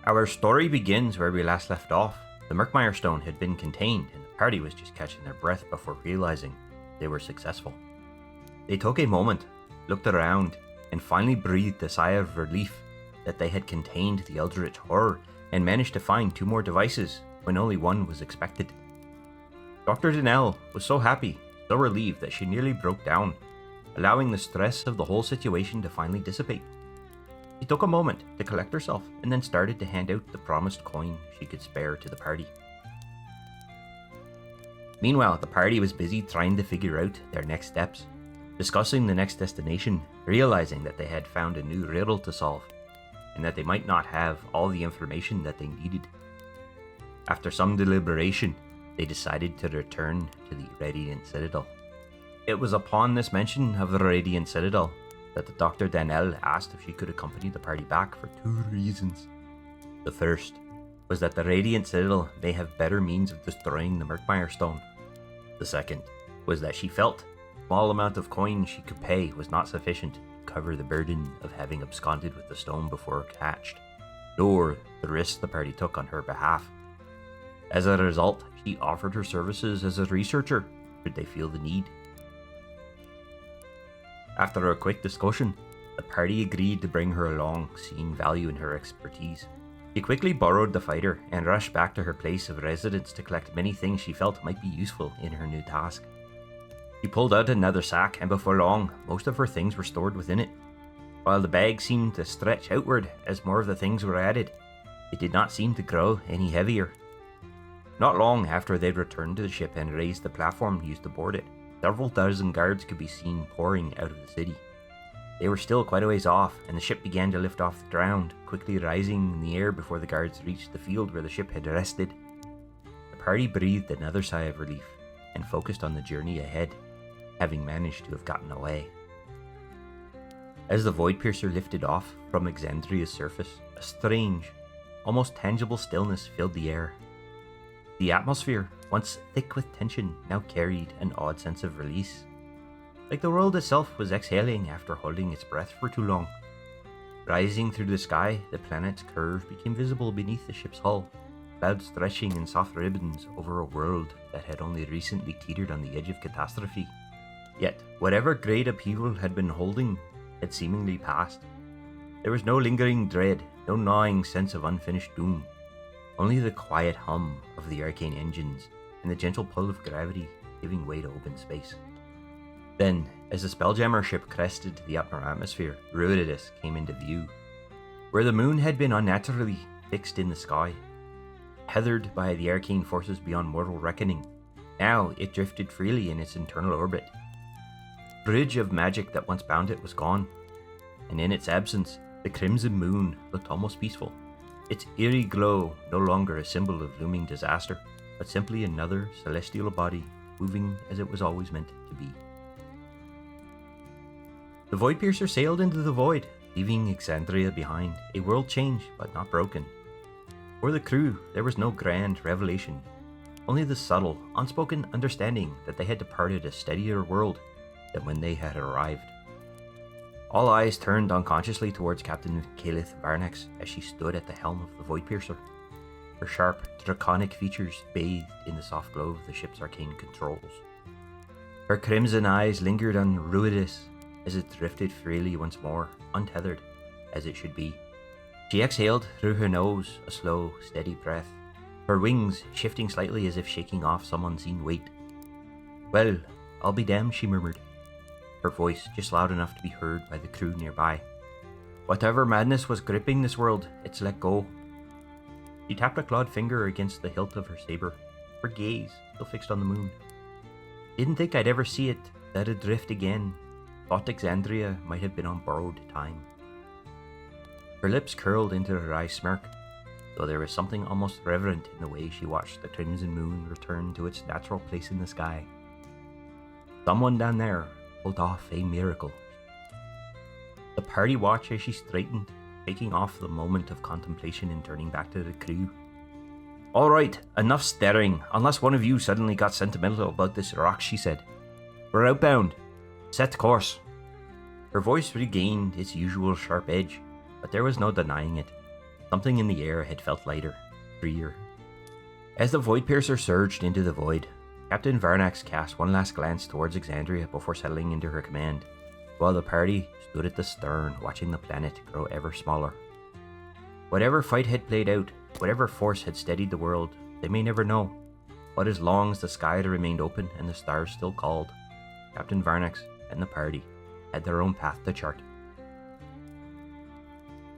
Our story begins where we last left off. The Murkmire stone had been contained, and the party was just catching their breath before realizing they were successful. They took a moment, looked around, and finally breathed a sigh of relief that they had contained the eldritch horror and managed to find 2 more devices when only one was expected. Dr. Denell was so happy, so relieved that she nearly broke down, allowing the stress of the whole situation to finally dissipate. She took a moment to collect herself and then started to hand out the promised coin she could spare to the party. Meanwhile, the party was busy trying to figure out their next steps, discussing the next destination, realizing that they had found a new riddle to solve, and that they might not have all the information that they needed. After some deliberation, they decided to return to the Radiant Citadel. It was upon this mention of the Radiant Citadel that the Dr. Danelle asked if she could accompany the party back for 2 reasons. The first was that the Radiant Citadel may have better means of destroying the Murkmire stone. The second was that she felt the small amount of coin she could pay was not sufficient to cover the burden of having absconded with the stone before catched, nor the risks the party took on her behalf. As a result, she offered her services as a researcher should they feel the need. After a quick discussion, the party agreed to bring her along, seeing value in her expertise. She quickly borrowed the fighter and rushed back to her place of residence to collect many things she felt might be useful in her new task. She pulled out another sack, and before long, most of her things were stored within it. While the bag seemed to stretch outward as more of the things were added, it did not seem to grow any heavier. Not long after they'd returned to the ship and raised the platform used to board it, several dozen guards could be seen pouring out of the city. They were still quite a ways off, and the ship began to lift off the ground, quickly rising in the air before the guards reached the field where the ship had rested. The party breathed another sigh of relief and focused on the journey ahead, having managed to have gotten away. As the Voidpiercer lifted off from Exandria's surface, a strange, almost tangible stillness filled the air. The atmosphere, once thick with tension, now carried an odd sense of release, like the world itself was exhaling after holding its breath for too long. Rising through the sky, the planet's curve became visible beneath the ship's hull, clouds stretching in soft ribbons over a world that had only recently teetered on the edge of catastrophe. Yet, whatever great upheaval had been holding had seemingly passed. There was no lingering dread, no gnawing sense of unfinished doom, only the quiet hum of the arcane engines and the gentle pull of gravity giving way to open space. Then, as the Spelljammer ship crested the upper atmosphere, Ruidus came into view, where the moon had been unnaturally fixed in the sky. Tethered by the arcane forces beyond mortal reckoning, now it drifted freely in its internal orbit. The bridge of magic that once bound it was gone, and in its absence, the Crimson Moon looked almost peaceful, its eerie glow no longer a symbol of looming disaster, but simply another celestial body moving as it was always meant to be. The Voidpiercer sailed into the void, leaving Exandria behind, a world changed but not broken. For the crew, there was no grand revelation, only the subtle, unspoken understanding that they had departed a steadier world than when they had arrived. All eyes turned unconsciously towards Captain Calith Varnax as she stood at the helm of the Voidpiercer, her sharp, draconic features bathed in the soft glow of the ship's arcane controls. Her crimson eyes lingered on Ruidus as it drifted freely once more, untethered, as it should be. She exhaled through her nose, a slow, steady breath, her wings shifting slightly as if shaking off some unseen weight. "Well, I'll be damned," she murmured, her voice just loud enough to be heard by the crew nearby. "Whatever madness was gripping this world, it's let go." She tapped a clawed finger against the hilt of her saber, her gaze still fixed on the moon. "Didn't think I'd ever see it let adrift again. Thought Exandria might have been on borrowed time." Her lips curled into her wry smirk, though there was something almost reverent in the way she watched the Crimson Moon return to its natural place in the sky. Someone down there pulled off a miracle. The party watched as she straightened, taking off the moment of contemplation and turning back to the crew. "Alright, enough staring, unless one of you suddenly got sentimental about this rock," she said. "We're outbound. Set course." Her voice regained its usual sharp edge, but there was no denying it. Something in the air had felt lighter, freer. As the Voidpiercer surged into the void, Captain Varnax cast one last glance towards Exandria before settling into her command, while the party stood at the stern watching the planet grow ever smaller. Whatever fight had played out, whatever force had steadied the world, they may never know, but as long as the sky remained open and the stars still called, Captain Varnax and the party had their own path to chart.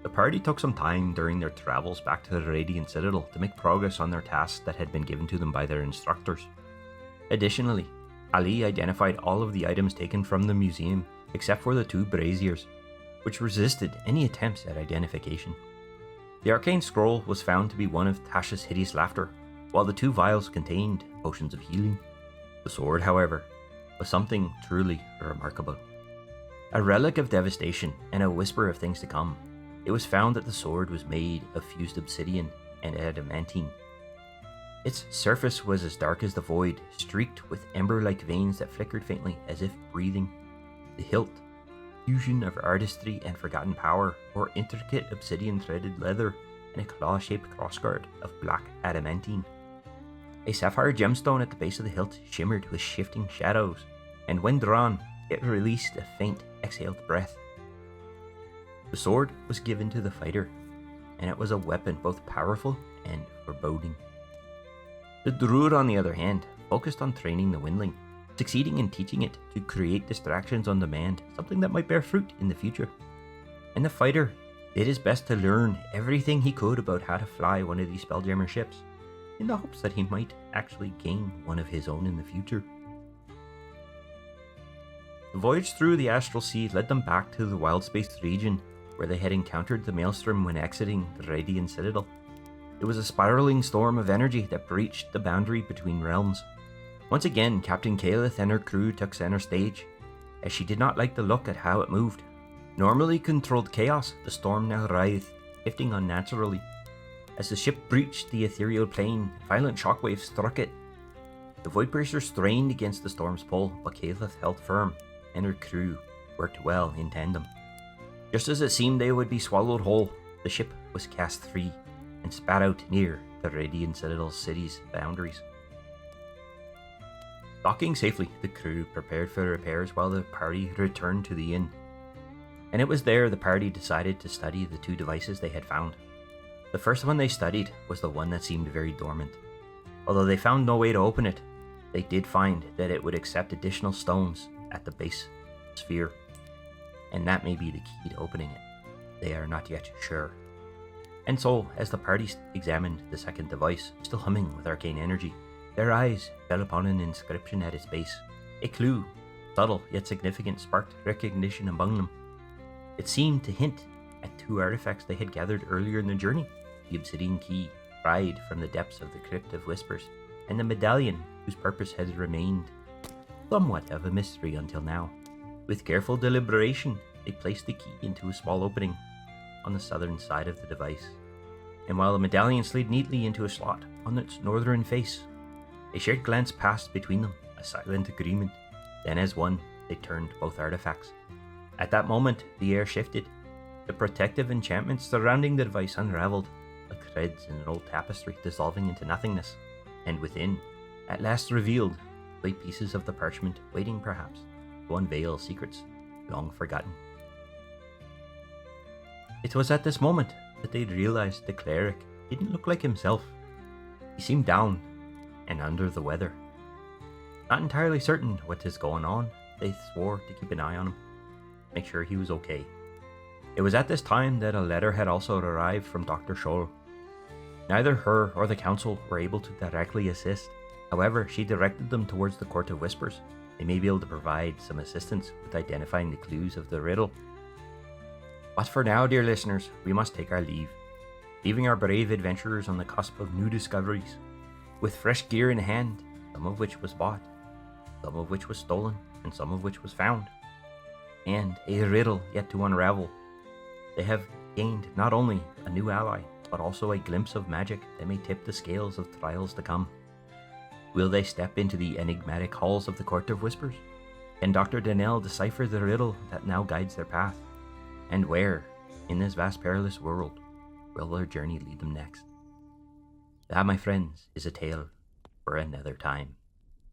The party took some time during their travels back to the Radiant Citadel to make progress on their tasks that had been given to them by their instructors. Additionally, Ali identified all of the items taken from the museum except for the 2 braziers, which resisted any attempts at identification. The arcane scroll was found to be one of Tasha's hideous laughter, while the 2 vials contained potions of healing. The sword, however, was something truly remarkable. A relic of devastation and a whisper of things to come, it was found that the sword was made of fused obsidian and adamantine. Its surface was as dark as the void, streaked with ember-like veins that flickered faintly as if breathing. The hilt, fusion of artistry and forgotten power, or intricate obsidian-threaded leather and a claw-shaped crossguard of black adamantine. A sapphire gemstone at the base of the hilt shimmered with shifting shadows, and when drawn, it released a faint, exhaled breath. The sword was given to the fighter, and it was a weapon both powerful and foreboding. The druid, on the other hand, focused on training the windling, succeeding in teaching it to create distractions on demand, something that might bear fruit in the future. And the fighter did his best to learn everything he could about how to fly one of these Spelljammer ships, in the hopes that he might actually gain one of his own in the future. The voyage through the Astral Sea led them back to the Wild Space region, where they had encountered the Maelstrom when exiting the Radiant Citadel. It was a spiraling storm of energy that breached the boundary between realms. Once again, Captain Kaelith and her crew took center stage, as she did not like the look at how it moved. Normally controlled chaos, the storm now writhed, shifting unnaturally. As the ship breached the ethereal plane, violent shockwaves struck it. The Voidpiercer strained against the storm's pull, but Kaelith held firm, and her crew worked well in tandem. Just as it seemed they would be swallowed whole, the ship was cast free and spat out near the Radiant Citadel city's boundaries. Docking safely, the crew prepared for repairs while the party returned to the inn. And it was there the party decided to study the 2 devices they had found. The first one they studied was the one that seemed very dormant. Although they found no way to open it, they did find that it would accept additional stones at the base sphere. And that may be the key to opening it. They are not yet sure. And so, as the party examined the second device, still humming with arcane energy, their eyes fell upon an inscription at its base. A clue, subtle yet significant, sparked recognition among them. It seemed to hint at 2 artifacts they had gathered earlier in the journey: the obsidian key, pried from the depths of the Crypt of Whispers, and the medallion whose purpose had remained somewhat of a mystery until now. With careful deliberation, they placed the key into a small opening on the southern side of the device, and while the medallion slid neatly into a slot on its northern face, a shared glance passed between them, a silent agreement. Then as one, they turned both artifacts. At that moment, the air shifted. The protective enchantments surrounding the device unraveled, like threads in an old tapestry dissolving into nothingness, and within, at last revealed, lay pieces of the parchment, waiting perhaps to unveil secrets long forgotten. It was at this moment that they realized the cleric didn't look like himself. He seemed down and under the weather. Not entirely certain what is going on, they swore to keep an eye on him, make sure he was okay. It was at this time that a letter had also arrived from Dr. Scholl. Neither her or the council were able to directly assist. However, she directed them towards the Court of Whispers. They may be able to provide some assistance with identifying the clues of the riddle. But for now, dear listeners, we must take our leave, leaving our brave adventurers on the cusp of new discoveries, with fresh gear in hand, some of which was bought, some of which was stolen, and some of which was found, and a riddle yet to unravel. They have gained not only a new ally, but also a glimpse of magic that may tip the scales of trials to come. Will they step into the enigmatic halls of the Court of Whispers? Can Dr. Donnell decipher the riddle that now guides their path? And where, in this vast perilous world, will their journey lead them next? That, my friends, is a tale for another time.